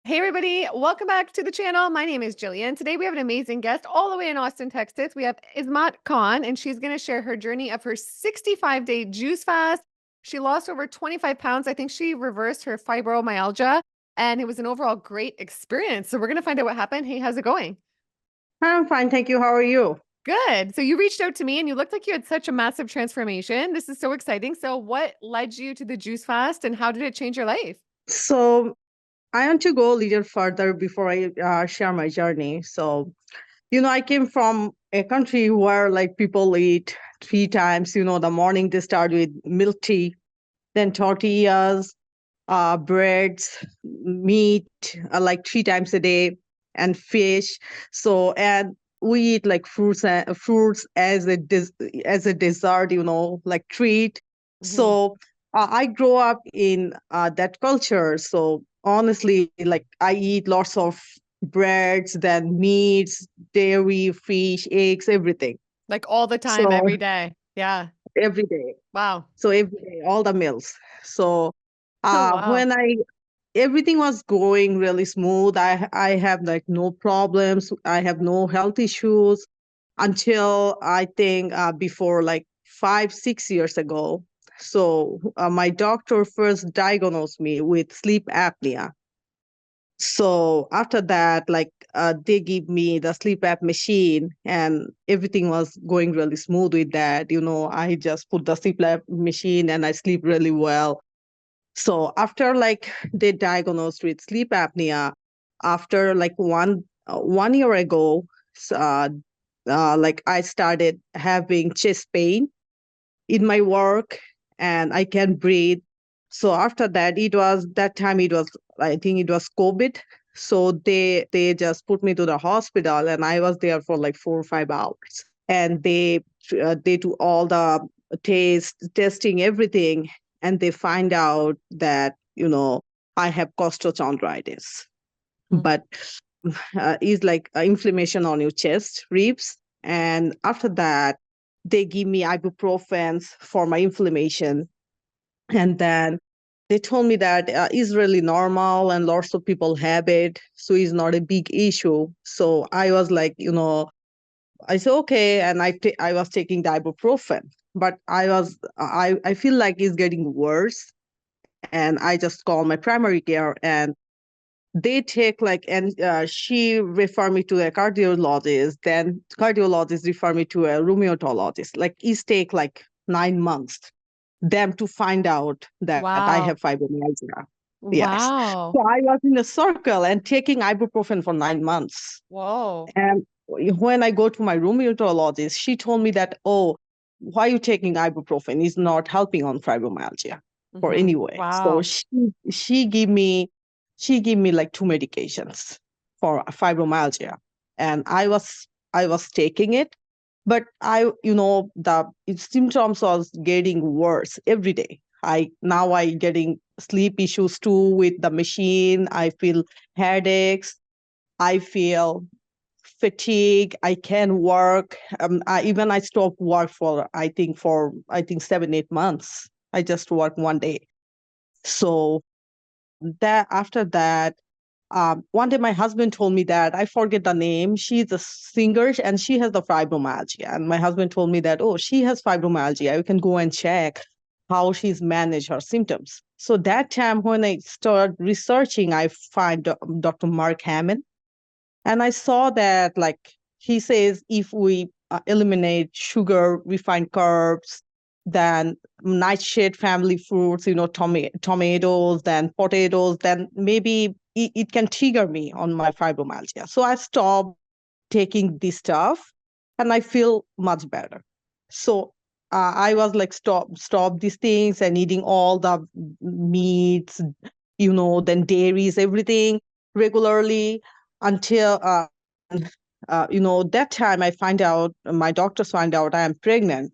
Hey everybody, welcome back to the channel. My name is Jillian. Today we have an amazing guest all the way in Austin, Texas. We have Ismot Khan, and she's going to share her journey of her 65-day juice fast. She lost over 25 pounds. I think she reversed her fibromyalgia, and it was an overall great experience. So we're going to find out what happened. Hey, how's it going? I'm fine, thank you. How are you? Good. So you reached out to me and you looked like you had such a massive transformation. This is so exciting. So what led you to the juice fast and how did it change your life? So I want to go a little further before I share my journey. I came from a country where like people eat three times. The morning they start with milk tea, then tortillas, breads, meat, like three times a day, and fish. And we eat like fruits as as a dessert. Like treat. Mhm. I grew up in that culture. So honestly, like I eat lots of breads, then meats, dairy, fish, eggs, everything. Like all the time, So every day. Yeah. every day. Wow. So every day, all the meals. So Oh, wow. when I everything was going really smooth, I have like no problems. I have no health issues until I think before like 5 6 years ago. My doctor first diagnosed me with sleep apnea. So after that, like they give me the sleep app machine, and everything was going really smooth with that. I just put the sleep app machine and I sleep really well. So after like they diagnosed with sleep apnea, after like 1 year ago, s- uh, like I started having chest pain in my work, and I can breathe. So after that, that time it was, I think it was COVID. So they just put me to the hospital, and I was there for like 4 or 5 hours, and they do all the testing everything, and they find out that I have costochondritis, Mm. but is like inflammation on your chest, ribs. And after that, they give me ibuprofen for my inflammation. And then they told me that is really normal and lots of people have it. So it's not a big issue. So I was like, I said, okay. And I was taking the ibuprofen, but I feel like it's getting worse. And I just called my primary care, and they take like, and she refer me to a cardiologist, then cardiologist refer me to a rheumatologist. Like it take like 9 months them to find out that I Wow. have fibromyalgia. Yes. Wow. So I was in a circle and taking ibuprofen for 9 months. Whoa. And when I go to my rheumatologist, she told me that, oh, why are you taking ibuprofen? Is not helping on fibromyalgia or anyway. So Wow. she gave me like two medications for fibromyalgia, and I was taking it, but the symptoms was getting worse every day. I getting sleep issues too with the machine. I feel headaches. I feel fatigue. I can work. I stopped work for 7 8 months. I just work one day. So that after that, one day my husband told me that I forget the name. She's a singer and she has the fibromyalgia. And my husband told me that, oh, she has fibromyalgia. You can go and check how she's managed her symptoms. So that time when I started researching, I find Dr. Mark Hammond, and I saw that, like, he says if we eliminate sugar, refined carbs, then nightshade family fruits, tomatoes, then potatoes, then maybe it can trigger me on my fibromyalgia. So I stopped taking this stuff, and I feel much better. So I was like, stop these things and eating all the meats, then dairies, everything regularly until that time my doctors find out I am pregnant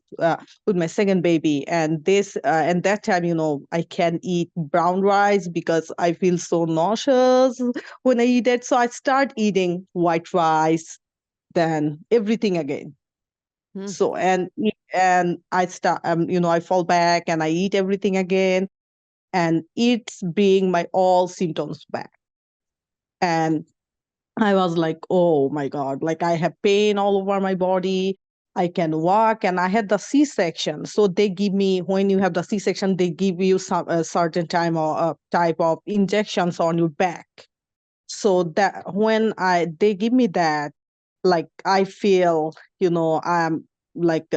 with my second baby, and that time I can eat brown rice because I feel so nauseous when I eat it. So I start eating white rice, then everything again. Mm. So and I start I fall back and I eat everything again, and it's bring my all symptoms back. And I was like, oh my God, like I have pain all over my body. I can walk, and I had the C-section. So they give me, when you have the C-section, they give you some a certain time or type of injections on your back. So that when they give me that, like I feel, I'm like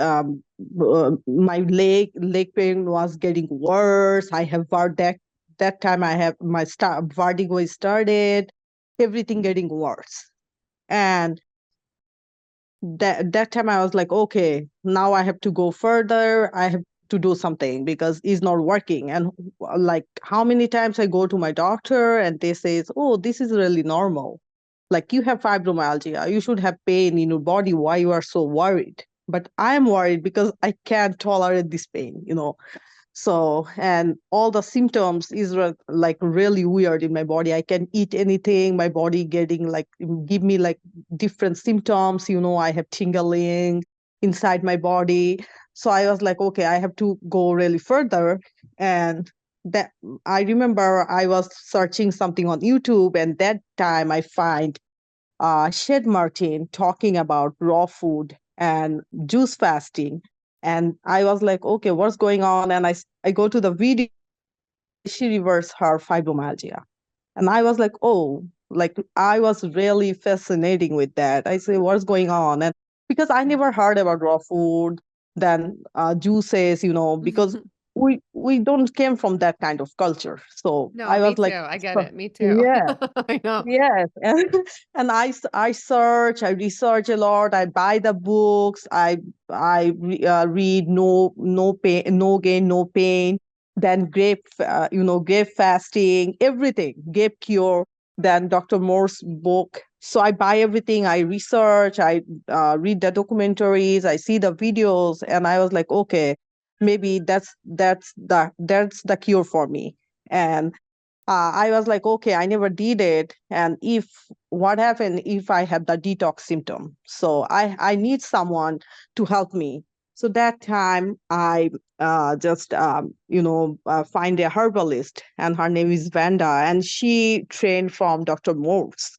my leg pain was getting worse. I have that time I have my vertigo started, everything getting worse. And that time I was like, okay, now I have to go further. I have to do something because it's not working. And like how many times I go to my doctor and they say, oh, this is really normal. Like you have fibromyalgia, you should have pain in your body. Why you are so worried? But I'm worried because I can't tolerate this pain. So, and all the symptoms is like really weird in my body. I can eat anything, my body getting like, give me like different symptoms. I have tingling inside my body. So I was like, okay, I have to go really further. And that I remember I was searching something on YouTube, and that time I find Shed Martin talking about raw food and juice fasting. And I was like, okay, what's going on? And I go to the video, she reversed her fibromyalgia. And I was like, oh, like I was really fascinating with that. I say, what's going on? And because I never heard about raw food, then juices, because we don't came from that kind of culture. So No, I me was too. like, I get so- it. Me too. yeah. I know. Yes, and I search, I research a lot. I buy the books. I read no pain, no gain, no pain. Then grape fasting, everything, grape cure. Then Dr. Moore's book. So I buy everything. I research. I read the documentaries. I see the videos, and I was like, okay, maybe that's the cure for me. And I was like, okay, I never did it. And if what happened if I have the detox symptom? So I need someone to help me. So that time I just, find a herbalist, and her name is Vanda, and she trained from Dr. Morse,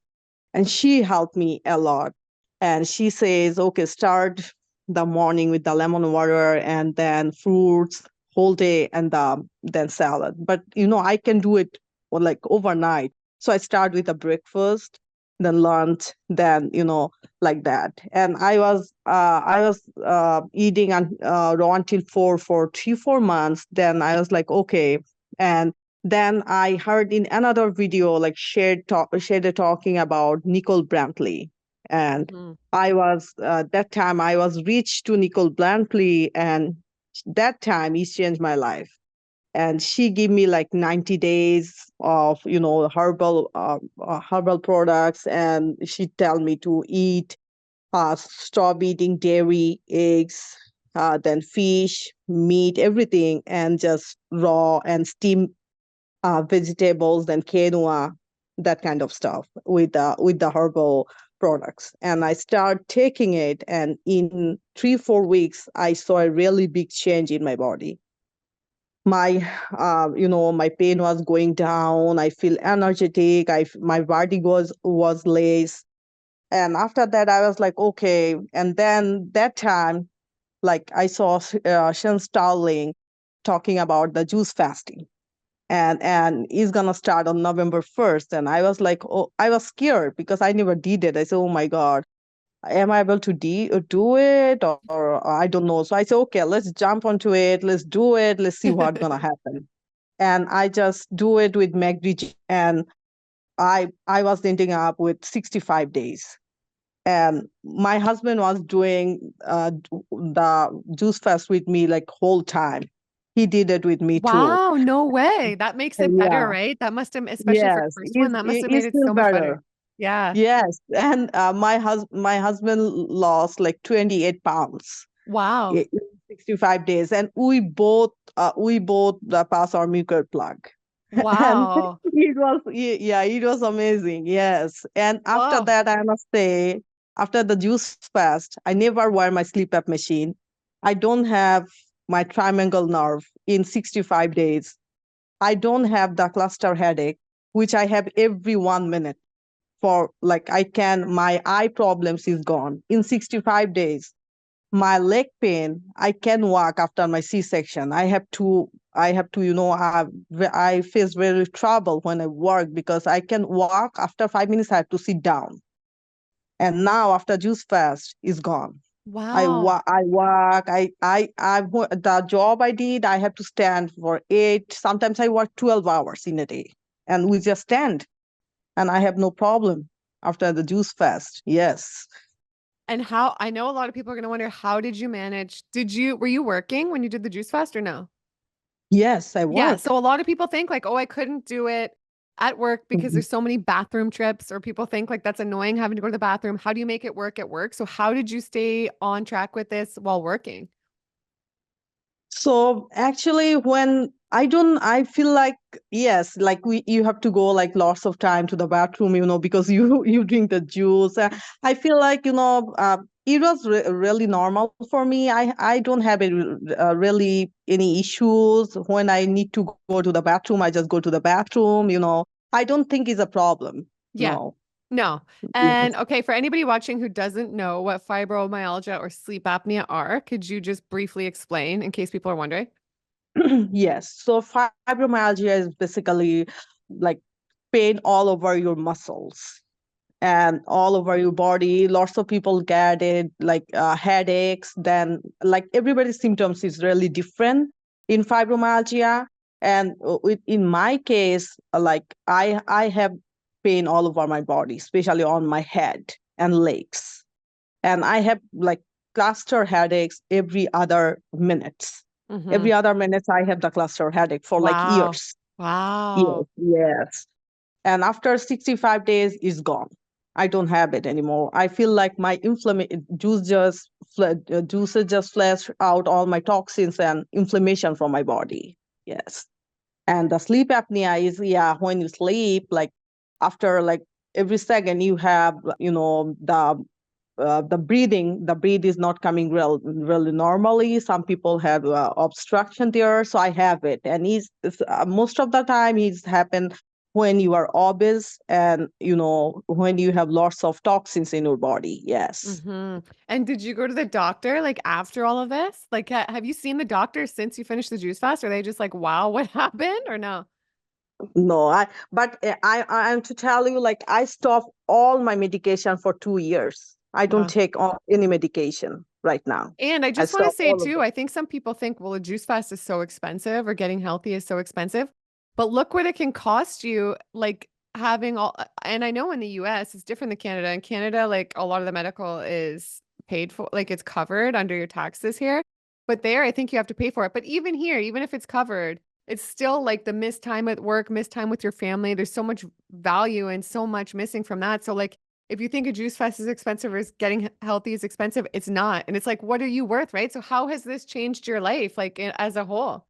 and she helped me a lot. And she says, okay, start the morning with the lemon water and then fruits whole day, and then salad. But I can do it like overnight. So I start with a breakfast, then lunch, then like that. And I was eating raw until for 3-4 months. Then I was like, okay. And then I heard in another video, like Shade talking about Nicole Brantley. And Mhm. that time I was reached to Nicole Brantley, and that time he changed my life. And she gave me like 90 days of, herbal products. And she tell me to stop eating dairy, eggs, then fish, meat, everything, and just raw and steam vegetables, then quinoa, that kind of stuff with the herbal products. And I start taking it, and in 3-4 weeks, I saw a really big change in my body. My pain was going down. I feel energetic. My body was less. And after that, I was like, okay. And then that time, like I saw Sean Starling talking about the juice fasting, and he's gonna start on November 1st. And I was like, oh, I was scared because I never did it. I said, oh my God, am I able to do it, or I don't know. So I said, okay, let's jump onto it. Let's do it. Let's see what's gonna happen. And I just do it with McD, and I was ending up with 65 days. And my husband was doing the juice fast with me like whole time. He did it with me too. Wow, no way. That makes it better, Yeah. right? That must have, especially for the Yes, first one, that must have made it's it still so much better. better. Yeah. Yes, and my husband lost like 28 pounds Wow. in 65 days, and we both passed our mucus plug. And Wow. it was amazing. Yes, and after Whoa. that, I must say, after the juice fast, I never wear my sleep app machine. I don't have my triangle nerve in 65 days. I don't have the cluster headache, which I have every 1 minute. for like my eye problems is gone in 65 days. My leg pain, I can walk after my C-section. I face very trouble when I work because I can walk after 5 minutes. I have to sit down. And now after juice fast is gone. Wow. I walk. The job I did, I have to stand for 8. Sometimes I work 12 hours in a day, and we just stand, and I have no problem after the juice fast. Yes. And how, I know a lot of people are going to wonder, how did you manage? Were you working when you did the juice fast or no? Yes, I Yeah. work. So a lot of people think like, oh, I couldn't do it at work because Mhm. there's so many bathroom trips, or people think like that's annoying having to go to the bathroom. How do you make it work at work? So how did you stay on track with this while working? So actually, when I feel like, yes, like you have to go like lots of time to the bathroom, because you drink the juice. I feel like, it was really normal for me. I don't have really any issues when I need to go to the bathroom. I just go to the bathroom. I don't think it's a problem. Yeah. No. No. And Yes. okay, for anybody watching who doesn't know what fibromyalgia or sleep apnea are, could you just briefly explain in case people are wondering? Yes. So fibromyalgia is basically like pain all over your muscles and all over your body. Lots of people get it, like headaches. Then, like everybody's symptoms is really different in fibromyalgia. And in my case, like I have pain all over my body, especially on my head and legs, and I have like cluster headaches every other minutes. Mm-hmm. Every other minutes, I have the cluster headache for like Wow. years. Yes, Wow. yes. And after 65 days, it's gone. I don't have it anymore. I feel like my juices just flush out all my toxins and inflammation from my body. Yes. And the sleep apnea is, yeah, when you sleep, like after like every second you have, the breathe is not coming really normally. Some people have obstruction there, so I have it, and most of the time it's happened when you are obese and when you have lots of toxins in your body. Yes. Mm-hmm. And did you go to the doctor like after all of this? Like, have you seen the doctor since you finished the juice fast? Are they just like, wow, what happened or no? No, I am to tell you, like, I stopped all my medication for 2 years. I don't Wow. take any medication right now. And I I just want to stopped say all of too, them. I think some people think, well, a juice fast is so expensive or getting healthy is so expensive. But look what it can cost you, like having all, and I know in the US it's different than Canada. In Canada, like a lot of the medical is paid for, like it's covered under your taxes here. But there, I think you have to pay for it. But even here, even if it's covered, it's still like the missed time at work, missed time with your family. There's so much value and so much missing from that. So like if you think a juice fast is expensive or is getting healthy is expensive, it's not. And it's like, what are you worth, right? So how has this changed your life, like as a whole?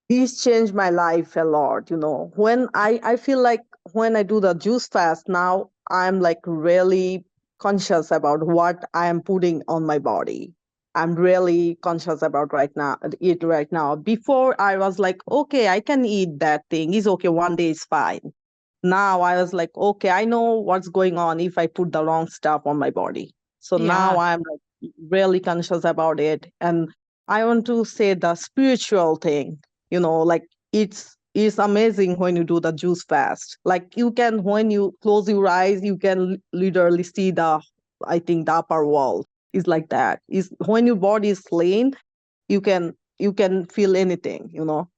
These changed my life a lot. When I feel like when I do the juice fast now, I'm like really conscious about what I am putting on my body. I'm really conscious about right now. Before I was like, okay, I can eat that thing. It's okay. One day is fine. Now I was like, okay, I know what's going on if I put the wrong stuff on my body. So now Yeah. I'm like really conscious about it. And I want to say the spiritual thing, like it's amazing when you do the juice fast. Like you can, when you close your eyes, you can literally see I think the upper world is like that. Is when your body is clean, you can feel anything.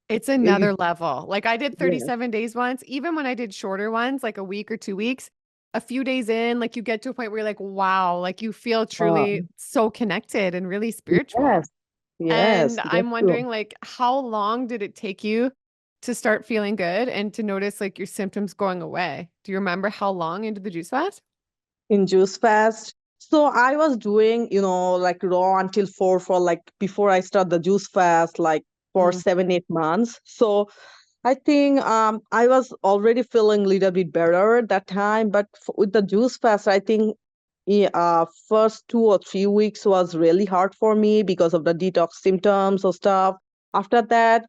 It's You- another level. Like I did yeah. 37 days once, even when I did shorter ones, like a week or 2 weeks, a few days in, like you get to a point where you're like, wow, like you feel truly so connected and really spiritual. Yes, yes, And that's I'm true. wondering, like, how long did it take you to start feeling good and to notice like your symptoms going away? Do you remember how long into the juice fast? In juice fast. So I was doing, like raw until 4 for like before I start the juice fast, like for Mm, 7, 8 months. So I think I was already feeling a little bit better at that time, but with the juice fast, I think first 2 or 3 weeks was really hard for me because of the detox symptoms or stuff. After that,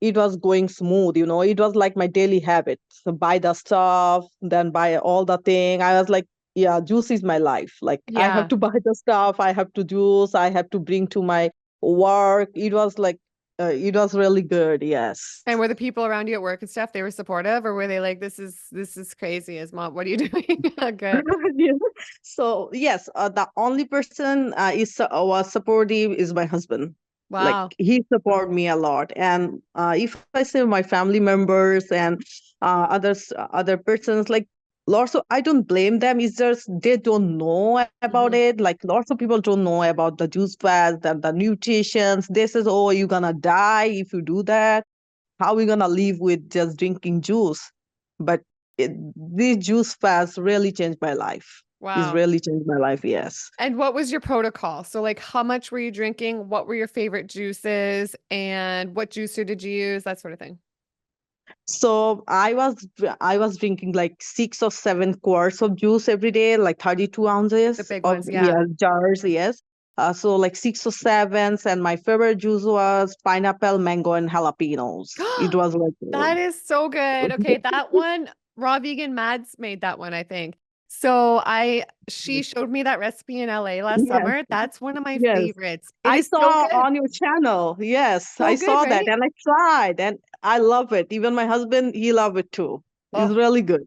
it was going smooth, it was like my daily habit. So buy the stuff, then buy all the thing. I was like, yeah, juice is my life. Like I have Yeah. to buy the stuff, I have to juice, I have to bring to my work. It was like, it was really good. Yes. And were the people around you at work and stuff, they were supportive, or were they like, this is crazy, Ismot, what are you doing? Good. Yeah. So yes, the only person was supportive is my husband. Like Wow. he support me a lot, and if I say my family members and other persons, like lots of, I don't blame them. It's just they don't know about Mhm. it. Like lots of people don't know about the juice fast and the nutritions. They says, oh, you're gonna die if you do that. How are we gonna live with just drinking juice? But this juice fast really changed my life. It's Wow. really changed my life. Yes. And what was your protocol? So like how much were you drinking? What were your favorite juices? And what juicer did you use? That sort of thing. So I was drinking like 6 or 7 quarts of juice every day, like 32 The ounces big of, ones, yeah. yeah, jars. Yes. So like 6 or 7s, and my favorite juice was pineapple, mango, and jalapenos. It was like, That is so good. Okay, that one, Raw Vegan Mads made that one, I think. So she showed me that recipe in LA last yes, summer. That's one of my yes. favorites. It I is so saw good. on your channel. Yes, I So good, saw that right? and I tried and I love it. Even my husband, he loved it too. It's Oh, really good.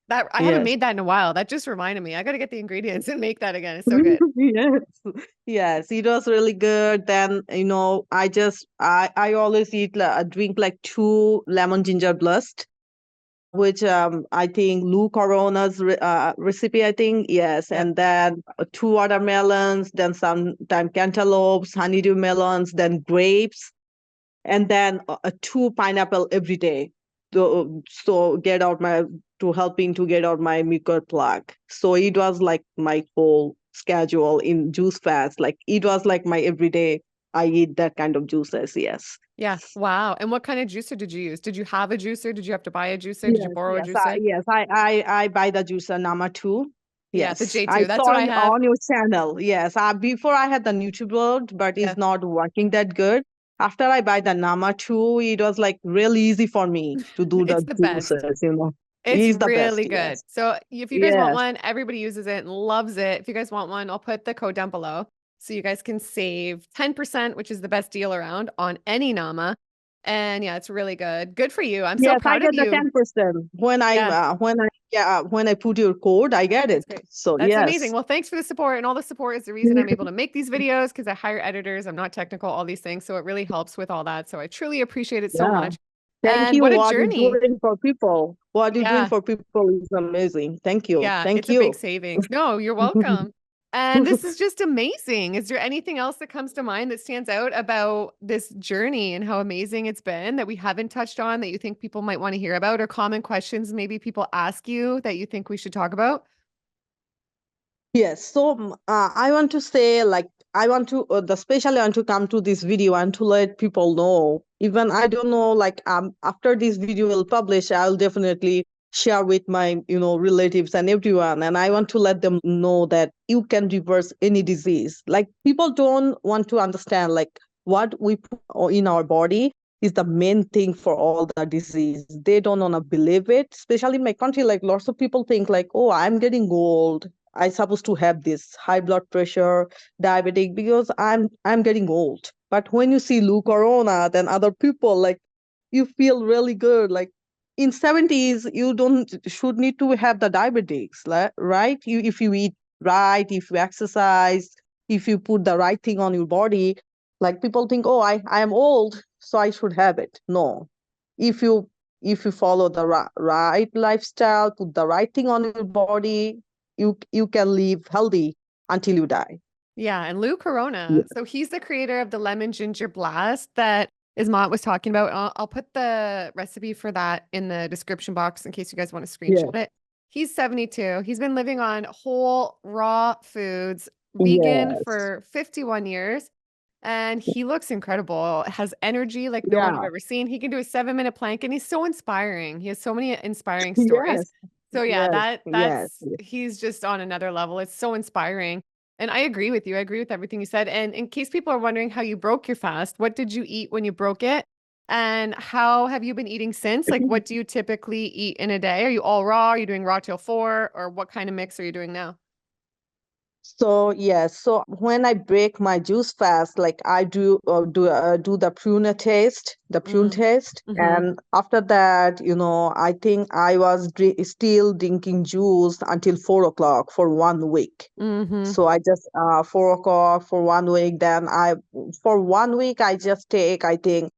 that I haven't Yes. made that in a while. That just reminded me. I got to get the ingredients and make that again. It's so good. Yes. Yes, it was really good. Then, I always drink like 2 lemon ginger blast, which I think Lou Corona's recipe, I think. Yes. Yep. And then 2 watermelons, then sometime cantaloupes, honeydew melons, then grapes, and then 2 pineapple every day. So get out my to helping to get out my mucus plug. So it was like my whole schedule in juice fast. Like it was like my everyday. I eat that kind of juices. Yes. Yeah. Wow. And what kind of juicer did you use? Did you have a juicer? Did you have to buy a juicer? Did you Yes, borrow a yes, juicer? I buy the juicer Nama too. Yeah, the Yes, I J2. That's saw what I have. on your channel. Yes, before I had the NutriBlood, but Yeah. it's not working that good. After I buy the Nama 2, it was like really easy for me to do the It's the best. juices, It's He's the best, really good. yes. So if you guys want Yes. one, everybody uses it and loves it. If you guys want one, I'll put the code down below so you guys can save 10%, which is the best deal around on any Nama. And yeah, it's really good. Good for you. I'm so Yes, I proud of get the you. 10%. Yeah, When I put your code, I get that's it. great. So That's amazing. yes. Well, thanks for the support. And all the support is the reason I'm able to make these videos because I hire editors. I'm not technical, all these things. So it really helps with all that. So I truly appreciate it so Yeah. much. Thank And you. what a What you're journey. doing for people. What you're doing Yeah. for people is amazing. Thank you. Yeah, Thank it's a big you. savings. No, you're welcome. And this is just amazing. Is there anything else that comes to mind that stands out about this journey and how amazing it's been that we haven't touched on that you think people might want to hear about, or common questions maybe people ask you that you think we should talk about? Yes. So I want to say, like, especially I want to come to this video and to let people know. Even I don't know, like, after this video will publish, I'll definitely share with my, relatives and everyone. And I want to let them know that you can reverse any disease. Like, people don't want to understand, like, what we put in our body is the main thing for all the disease. They don't want to believe it, especially in my country. Like, lots of people think, like, oh, I'm getting old. I supposed to have this high blood pressure, diabetic, because I'm getting old. But when you see Lou Corona, then other people, like, you feel really good. Like in 70s, you don't should need to have the diabetics, right? If you eat right, if you exercise, if you put the right thing on your body, like people think, oh, I am old, so I should have it. No, if you follow the right lifestyle, put the right thing on your body, you can live healthy until you die. Yeah, and Lou Yeah. Corona. So he's the creator of the lemon ginger blast that Ismot was talking about. I'll put the recipe for that in the description box in case you guys want to Yes. screenshot it. He's 72. He's been living on whole raw foods, vegan Yes. for 51 years, and he looks incredible. Has energy like no one I've Yeah. ever seen. He can do a 7-minute plank and he's so inspiring. He has so many inspiring stories. Yes. So yeah, Yes. that Yes. that's he's just on another level. It's so inspiring. And I agree with you. I agree with everything you said. And in case people are wondering how you broke your fast, what did you eat when you broke it? And how have you been eating since? Like, what do you typically eat in a day? Are you all raw? Are you doing raw till 4? Or what kind of mix are you doing now? So yes, so when I break my juice fast, like I do the prune Mm. taste, Mm-hmm. and after that, I think I was still drinking juice until 4 o'clock for 1 week. Mm-hmm. So I just 4 o'clock for 1 week. Then for 1 week I just take, I think,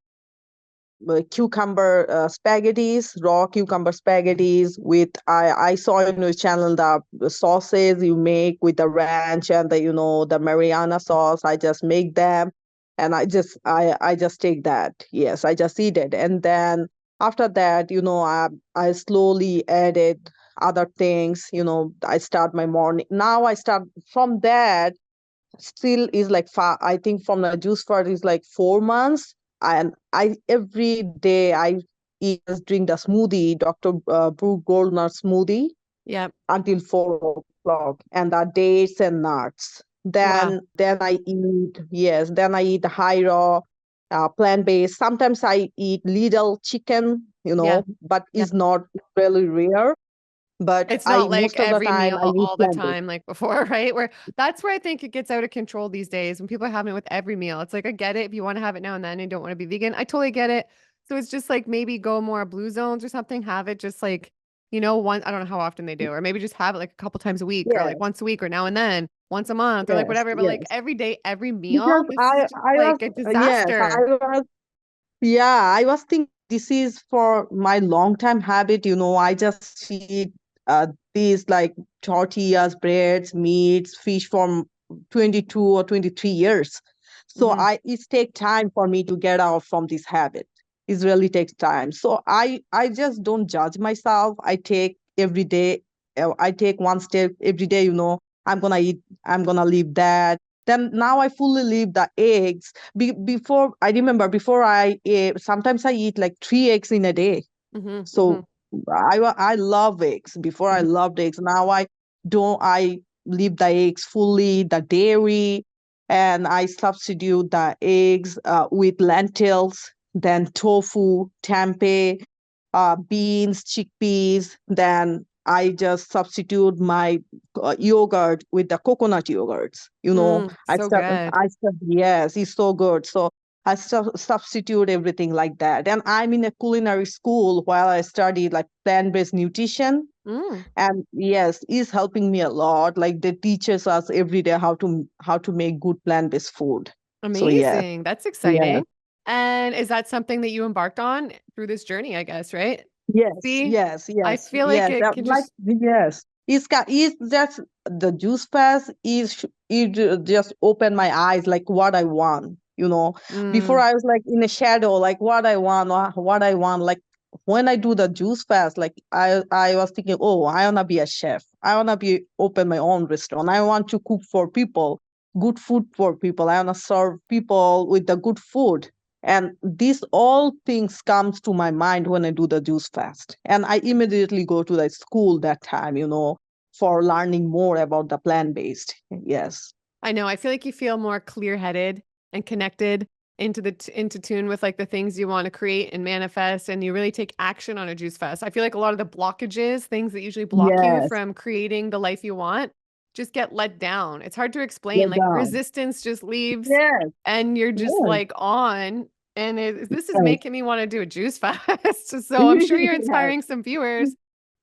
cucumber spaghettis, raw cucumber spaghettis with, I saw in your channel the sauces you make with the ranch and the Mariana sauce. I just make them, and I just take that. Yes, I just eat it, and then after that, I slowly added other things. I start my morning. Now I start from that, still is like far, I think from the juice fart is like 4 months, and I every day I drink the smoothie, Dr. Brew Goldner smoothie Yep. until 4 o'clock, and the dates and nuts. Wow. Then I eat, yes, then I eat high raw, plant-based. Sometimes I eat little chicken, Yeah. but Yeah. it's not really rare. But It's I not like most of the every time I meal eat all the plant-based. time, like before, right? Where that's where I think it gets out of control these days when people are having it with every meal. It's like, I get it if you want to have it now and then and don't want to be vegan. I totally get it. So it's just like maybe go more blue zones or something, have it just like, one, I don't know how often they do, or maybe just have it like a couple times a week or like Yes, once a week or now and then, once a month or like yes, whatever. But like yes. every day, every Because meal, this is just I was, like a yes, I disaster. was, yeah, I was thinking this is for my long time habit. I just eat these like tortillas, breads, meats, fish from 22 or 23 years. So Hmm. it takes time for me to get out from this habit. It really takes time. So I just don't judge myself. I take every day, I take one step every day, I'm gonna eat, I'm gonna leave that. Then now I fully leave the eggs. Before, I remember, before I ate, sometimes I eat like 3 eggs in a day. Hmm. Hmm. So I love eggs. Before I Hmm. loved eggs. Now I leave the eggs fully, the dairy, and I substitute the eggs with lentils, then tofu, tempeh, beans, chickpeas. Then I just substitute my yogurt with the coconut yogurts. Mm, so good. Yes, it's so good. So I substitute everything like that. And I'm in a culinary school while I study like plant-based nutrition. Mm. And yes, it's helping me a lot. Like they teaches us every day how to make good plant-based food. So yes, Amazing. That's yes. exciting. And is that something that you embarked on through this journey, I guess, right? Yes, See, yes, I yes, feel like yes. it can Like just, yes, it's just the juice pass just opened my eyes like what I want. Before mm, I was like in a shadow, like what I want, what I want. Like when I do the juice fast, like I was thinking, oh, I wanna be a chef. I wanna be open my own restaurant. I want to cook for people, good food for people. I wanna serve people with the good food. And these all things comes to my mind when I do the juice fast. And I immediately go to the school that time, for learning more about the plant-based. Yes. I know, I feel like you feel more clear-headed and connected into tune with like the things you want to create and manifest, and you really take action on a juice fest. I feel like a lot of the blockages, things that usually block you Yes. from creating the life you want, just get let down. It's hard to explain. Well Like done. resistance just leaves Yes. and you're just Yes. like on. And this is Yes. making me want to do a juice fast. So I'm sure you're Yes. inspiring some viewers.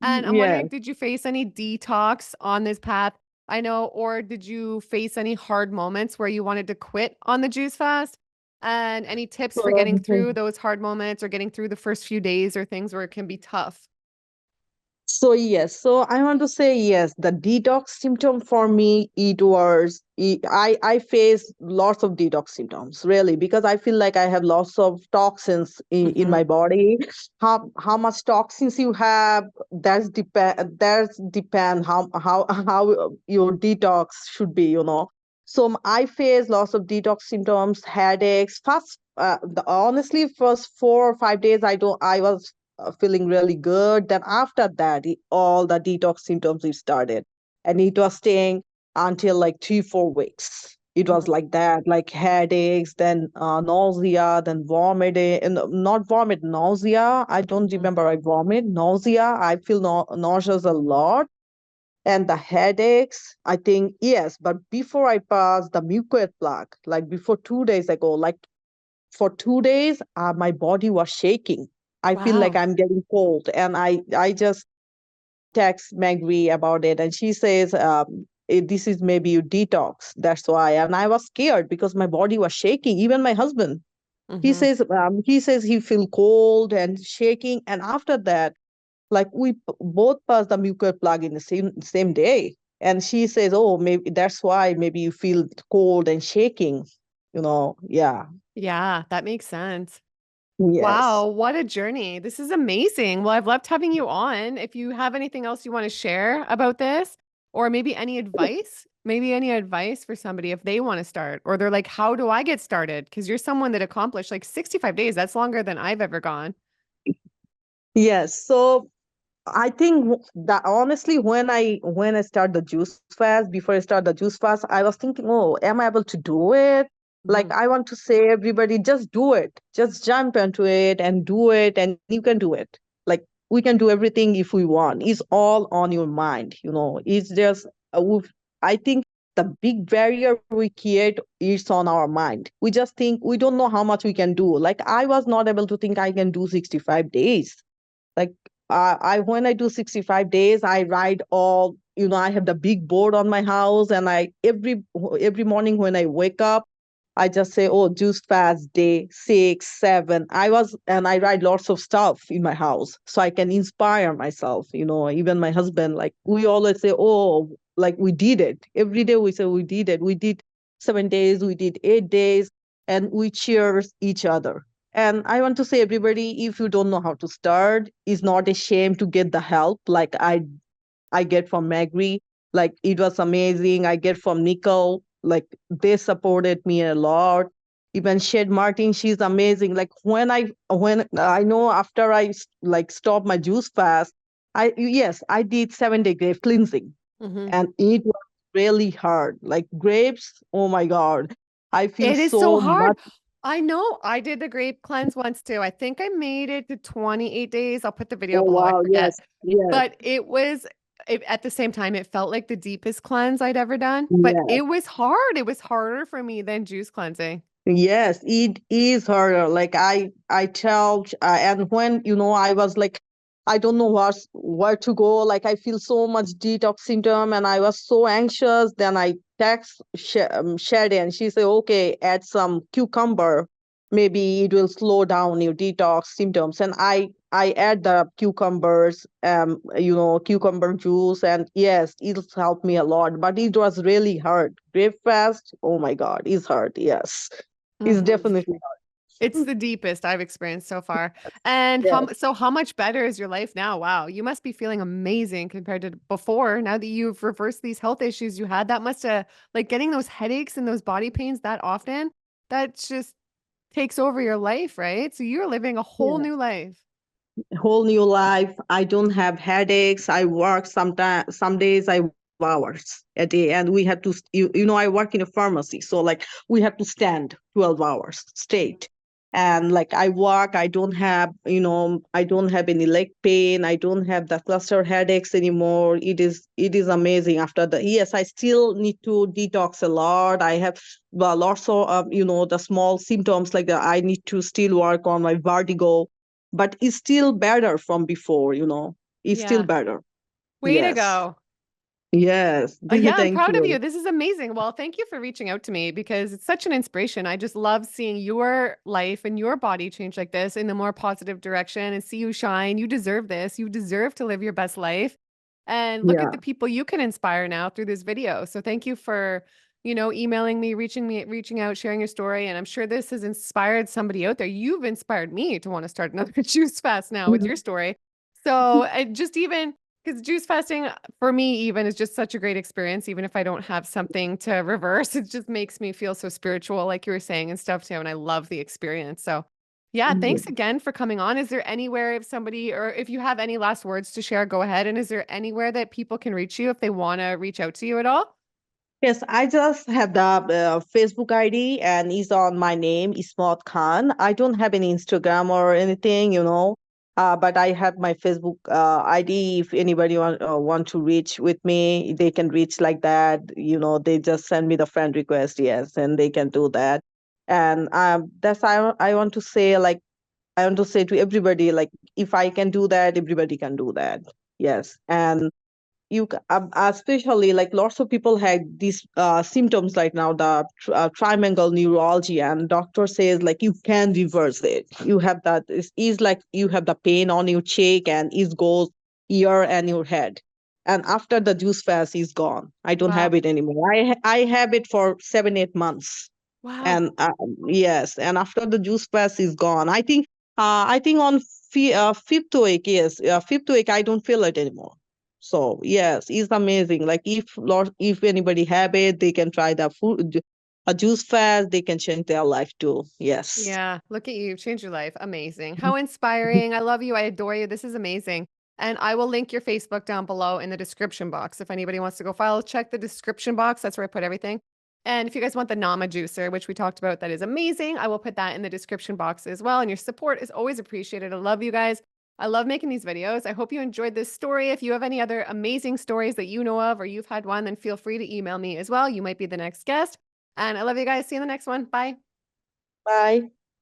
And I'm Yes. wondering, did you face any detox on this path? I know, or did you face any hard moments where you wanted to quit on the juice fast? And any tips for getting So, through those hard moments or getting through the first few days or things where it can be tough? So yes, so I want to say yes, the detox symptom for me, I face lots of detox symptoms really, because I feel like I have lots of toxins in Hmm. my body. How much toxins you have, that's depend how your detox should be, So I face lots of detox symptoms, headaches. Honestly, first 4 or 5 days I was feeling really good. Then after that, all the detox symptoms it started, and it was staying until like 3 4 weeks. It was Mhm. like that, like headaches, then nausea, then vomiting, and not vomit, nausea. I don't Mhm. remember I vomit, nausea. I feel nauseous a lot. And the headaches, I think, yes. But before I passed the mucus plug, like before 2 days ago, like for 2 days, my body was shaking. I feel like Wow. I'm getting cold. And I just text Maggie about it, and she says, this is maybe you detox. That's why. And I was scared because my body was shaking. Even my husband, Mhm. he says he feel cold and shaking. And after that, like we both passed the mucus plug in the same day. And she says, oh, maybe that's why maybe you feel cold and shaking. Yeah. Yeah, that makes sense. Yes. Wow, what a journey. This is amazing. Well, I've loved having you on. If you have anything else you want to share about this, or maybe any advice for somebody if they want to start, or they're like, how do I get started? Because you're someone that accomplished like 65 days. That's longer than I've ever gone. Yes. So I think that honestly, when I start the juice fast, before I start the juice fast, I was thinking, oh, am I able to do it? Like Mhm. I want to say everybody, just do it, just jump into it and do it, and you can do it. Like we can do everything if we want. It's all on your mind. It's just I think the big barrier we create is on our mind. We just think we don't know how much we can do. Like I was not able to think I can do 65 days. Like I when I do 65 days, I write all, I have the big board on my house, and every morning when I wake up, I just say, oh, juice fast day 6, 7. I write lots of stuff in my house so I can inspire myself. Even my husband, like we always say, oh, like we did it. Every day we say we did it. We did 7 days, we did 8 days, and we cheers each other. And I want to say, everybody, if you don't know how to start, is not a shame to get the help. Like I get from Magri, like it was amazing. I get from Nicole, like they supported me a lot. Even Shed Martin, she's amazing. Like when I know after like stop my juice fast, I did 7 day grape cleansing, Mhm. and it was really hard. Like grapes, oh my God, I feel It is so so hard. much. I know. I did the grape cleanse once too. I think I made it to 28 days. I'll put the video Oh below. I wow, forget. yes, yes. But at the same time, it felt like the deepest cleanse I'd ever done. But Yeah. it was hard. It was harder for me than juice cleansing. Yes, it is harder. Like I tell, and when I was like, I don't know where to go. Like I feel so much detox symptom, and I was so anxious. Then I text Sherry, and she said, "Okay, add some cucumber. Maybe it will slow down your detox symptoms." And I add the cucumbers, cucumber juice, and yes, it's helped me a lot. But it was really hard. Grape fast, oh my God, it's hard. Yes. It's Mhm. definitely It's hard. the deepest I've experienced so far. And Yes. how much better is your life now? Wow, you must be feeling amazing compared to before. Now that you've reversed these health issues you had, that must have like getting those headaches and those body pains that often, that just takes over your life, right? So you're living a whole Yeah. new life. Whole new life. I don't have headaches. I work sometimes, some days I work hours a day, and we have to, I work in a pharmacy. So like we have to stand 12 hours straight. And like I walk, I don't have any leg pain. I don't have the cluster headaches anymore. It is amazing after yes, I still need to detox a lot. I have lots of, the small symptoms like that. I need to still work on my vertigo, but it's still better from before. It's still Yeah. better. Way to Yes. go. Yes. Yeah, I'm Thank proud of you. you. This is amazing. Well, thank you for reaching out to me because it's such an inspiration. I just love seeing your life and your body change like this in the more positive direction and see you shine. You deserve this. You deserve to live your best life. And look at Yeah. the people you can inspire now through this video. So thank you for, emailing me, reaching out, sharing your story. And I'm sure this has inspired somebody out there. You've inspired me to want to start another juice fast now with your story. So I just even because juice fasting for me even is just such a great experience, even if I don't have something to reverse. It just makes me feel so spiritual, like you were saying and stuff too. And I love the experience. So yeah, thanks Mhm. again for coming on. Is there anywhere if somebody or if you have any last words to share, go ahead. And is there anywhere that people can reach you if they want to reach out to you at all? Yes, I just have the Facebook ID and it's on my name, Ismot Khan. I don't have any Instagram or anything, but I have my Facebook ID. If anybody want to reach with me, they can reach like that. They just send me the friend request, yes, and they can do that. And that's I want to say, like, I want to say to everybody, like, if I can do that, everybody can do that. Yes, and especially like lots of people had these symptoms right now, the triangle neuralgia, and doctor says like you can reverse it. You have that is like you have the pain on your cheek and it goes ear and your head, and after the juice fast is gone. I don't Wow. have it anymore. I have it for 7-8 months, Wow. and yes, and after the juice fast is gone, I think on fifth week, yes, fifth week I don't feel it anymore. So yes, it's amazing. Like if anybody have it, they can try the food, a juice fast. They can change their life too. Yes. Yeah, look at you. You've changed your life. Amazing. How inspiring. I love you. I adore you. This is amazing. And I will link your Facebook down below in the description box. If anybody wants to go follow, check the description box. That's where I put everything. And if you guys want the Nama juicer, which we talked about, that is amazing. I will put that in the description box as well. And your support is always appreciated. I love you guys. I love making these videos. I hope you enjoyed this story. If you have any other amazing stories that you know of or you've had one, then feel free to email me as well. You might be the next guest. And I love you guys. See you in the next one. Bye. Bye.